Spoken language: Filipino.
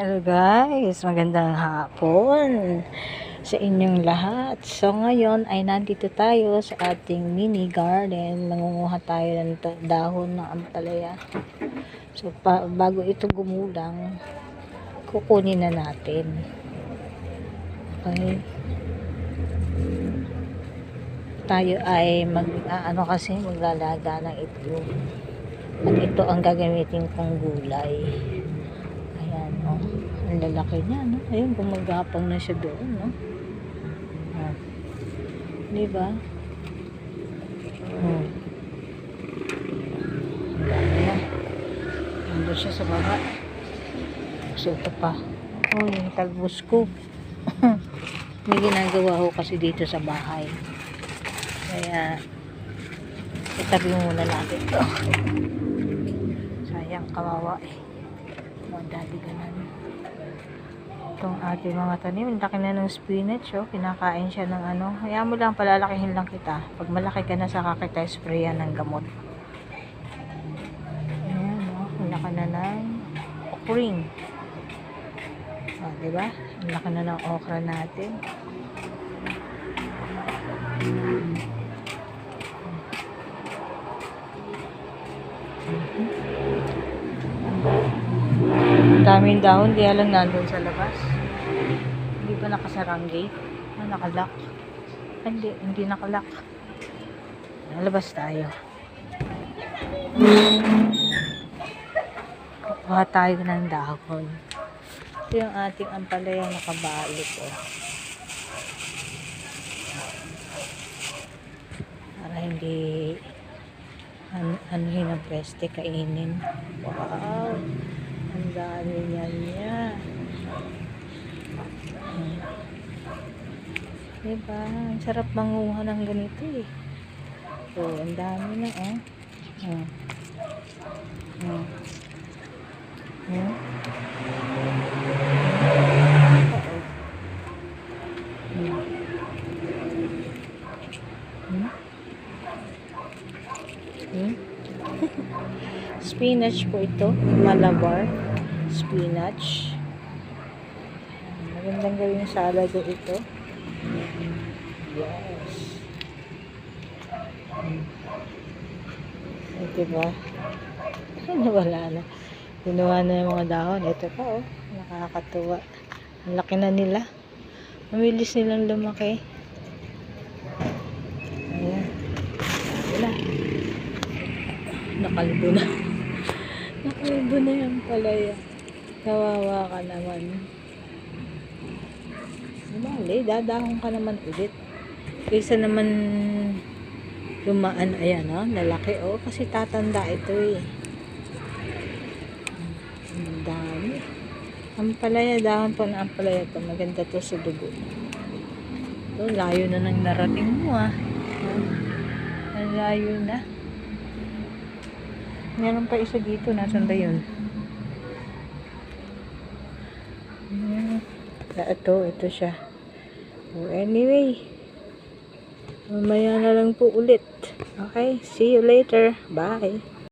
Hello guys, magandang hapon sa inyong lahat. So ngayon ay nandito tayo sa ating mini garden. Mangunguha tayo ng dahon ng ampalaya. So bago ito gumulang, kukunin na natin. Okay. Tayo ay maglalaga ng itlog. At ito ang gagamitin kong gulay. Ayan, oh. Ang lalaki niya, no? Ayun, gumagapang na siya doon, no? Oh. Diba? Oh. Ayan. Nandun siya sa baba. So, ito pa. Oh, yung talbos ko. May ginagawa ko kasi dito sa bahay. Kaya, itabi muna natin ito. Sayang, kawawa eh. Dali ganan. Itong ating mga tanim, laki na ng spinach, oh. Kinakain siya ng ano. Hayaan mo lang, palalakihin lang kita. Pag malaki ka na, saka kita sprayan ng gamot. Ayan, oh. Laki na ng okring. Oh, diba? Laki na ng okra natin. Daming dahon, di lang nandun sa labas. Hindi pa nakasarang gate. Nakalock. Hindi nakalock. Nalabas tayo. Kukuha tayo ng dahon. Ito yung ating ampalaya nakabalot, oh. Para hindi anuhin ang peste, kainin. Wow! Ang dami niya. Diba? Ang sarap manguha ng ganito eh. So, ang dami na oh. Spinach po ito, Malabar spinach. Magandang gawin yung salad ito. Yes. Diba? Wala na. Ginawa na yung mga dahon. Ito pa oh. Nakakatuwa. Ang laki na nila. Mabilis nilang lumaki. Ayan. Wala. Nakalbo na. Nakalbo na yung palaya. Kawawa ka naman. Mali, dadahon ka naman ulit. Kaysa naman lumaan, ayan o, lalaki o, kasi tatanda ito eh. Ang dami. Ampalaya, dahon po na ampalaya ito. Maganda to sa dugo. Ito, layo na nang narating mo ah. Ang layo na. Meron pa isa dito, nasan ba yun? Ito siya. So, anyway, mamaya na lang po ulit. Okay, see you later. Bye.